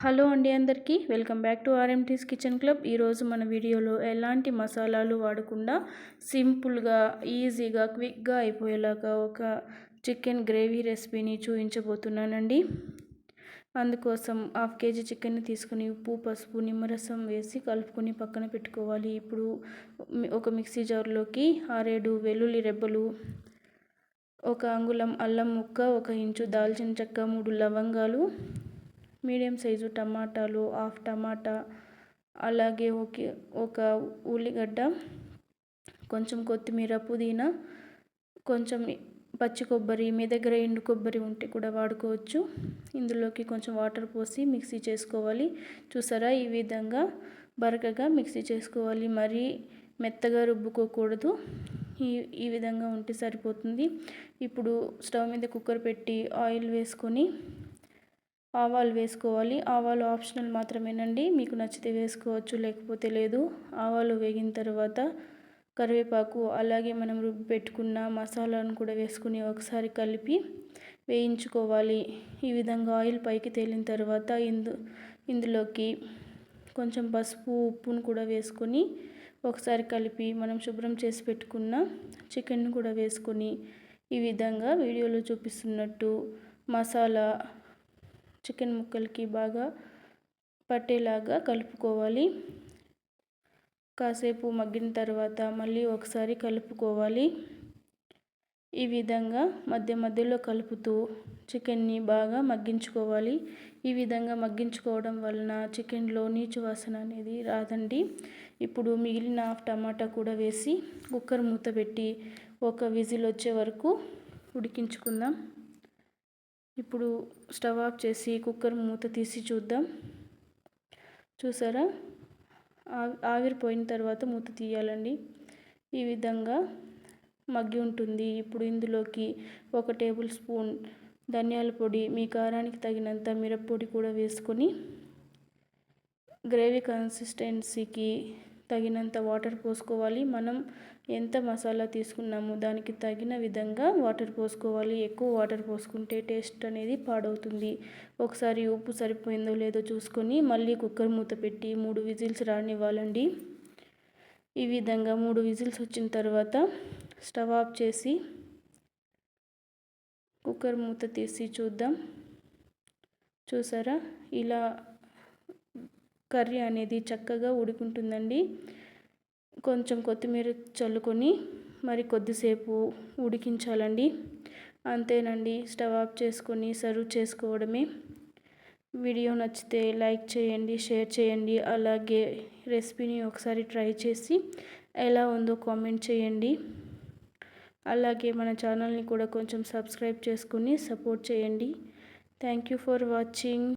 Hello అండి, అందరికీ welcome back to RMT's kitchen club. ఈరోజు మన వీడియోలో ఎలాంటి మసాలాలు వాడకుండా సింపుల్గా ఈజీగా క్విక్గా అయిపోయేలాగా ఒక చికెన్ గ్రేవీ రెసిపీని చూపించబోతున్నానండి. అందుకోసం 1/2 kg చికెన్ని తీసుకుని ఉప్పు, పసుపు, నిమ్మరసం వేసి కలుపుకొని పక్కన పెట్టుకోవాలి. ఇప్పుడు ఒక మిక్సీ జార్లోకి 6-7 వెల్లుల్లి రెబ్బలు, 1 అంగుళం అల్లం ముక్క, 1 ఇంచు దాల్చిన చెక్క, 3 లవంగాలు, మీడియం సైజు టమాటాలు, 1/2 టమాటా, అలాగే ఒక ఉల్లిగడ్డ, కొంచెం కొత్తిమీర, పుదీనా, కొంచెం పచ్చి కొబ్బరి, మీ దగ్గర ఎండు కొబ్బరి ఉంటే కూడా వాడుకోవచ్చు. ఇందులోకి కొంచెం వాటర్ పోసి మిక్సీ చేసుకోవాలి. చూసారా, ఈ విధంగా బరకగా మిక్సీ చేసుకోవాలి. మరీ మెత్తగా రుబ్బుకోకూడదు. ఈ విధంగా ఉంటే సరిపోతుంది. ఇప్పుడు స్టవ్ మీద కుక్కర్ పెట్టి ఆయిల్ వేసుకొని ఆవాలు వేసుకోవాలి. ఆవాలు ఆప్షనల్ మాత్రమేనండి, మీకు నచ్చితే వేసుకోవచ్చు, లేకపోతే లేదు. ఆవాలు వేగిన తర్వాత కరివేపాకు, అలాగే మనం రుబ్బి పెట్టుకున్న మసాలాను కూడా వేసుకుని ఒకసారి కలిపి వేయించుకోవాలి. ఈ విధంగా ఆయిల్ పైకి తేలిన తర్వాత ఇందులోకి కొంచెం పసుపు, ఉప్పును కూడా వేసుకొని ఒకసారి కలిపి మనం శుభ్రం చేసి పెట్టుకున్న చికెన్ను కూడా వేసుకొని ఈ విధంగా వీడియోలో చూపిస్తున్నట్టు మసాలా చికెన్ ముక్కలకి బాగా పట్టేలాగా కలుపుకోవాలి. కాసేపు మగ్గిన తర్వాత మళ్ళీ ఒకసారి కలుపుకోవాలి. ఈ విధంగా మధ్య మధ్యలో కలుపుతూ చికెన్ని బాగా మగ్గించుకోవాలి. ఈ విధంగా మగ్గించుకోవడం వలన చికెన్లో నీచు వాసన అనేది రాదండి. ఇప్పుడు మిగిలిన 1/2 టమాటా కూడా వేసి కుక్కర్ మూత పెట్టి 1 విజిల్ వచ్చే వరకు ఉడికించుకుందాం. ఇప్పుడు స్టవ్ ఆఫ్ చేసి కుక్కర్ మూత తీసి చూద్దాం. చూసారా, ఆవిరిపోయిన తర్వాత మూత తీయాలండి. ఈ విధంగా మగ్గి ఉంటుంది. ఇప్పుడు ఇందులోకి 1 టేబుల్ స్పూన్ ధనియాల పొడి, మీ కారానికి తగినంత మిరప్పొడి కూడా వేసుకొని గ్రేవీ కన్సిస్టెన్సీకి తగినంత వాటర్ పోసుకోవాలి. మనం ఎంత మసాలా తీసుకున్నామో దానికి తగిన విధంగా వాటర్ పోసుకోవాలి. ఎక్కువ వాటర్ పోసుకుంటే టేస్ట్ అనేది పాడవుతుంది. ఒకసారి ఉప్పు సరిపోయిందో లేదో చూసుకొని మళ్ళీ కుక్కర్ మూత పెట్టి 3 విజిల్స్ రానివ్వాలండి. ఈ విధంగా 3 విజిల్స్ వచ్చిన తర్వాత స్టవ్ ఆఫ్ చేసి కుక్కర్ మూత తీసి చూద్దాం. చూసారా, ఇలా కర్రీ అనేది చక్కగా ఉడుకుంటుందండి. కొంచెం కొత్తిమీర చల్లుకొని మరి కొద్దిసేపు ఉడికించాలండి. అంతేనండి, స్టవ్ ఆఫ్ చేసుకొని సర్వ్ చేసుకోవడమే. వీడియో నచ్చితే లైక్ చేయండి, షేర్ చేయండి, అలాగే రెసిపీని ఒకసారి ట్రై చేసి ఎలా ఉందో కామెంట్ చేయండి. అలాగే మన ఛానల్ని కూడా కొంచెం సబ్స్క్రైబ్ చేసుకుని సపోర్ట్ చేయండి. Thank you for watching.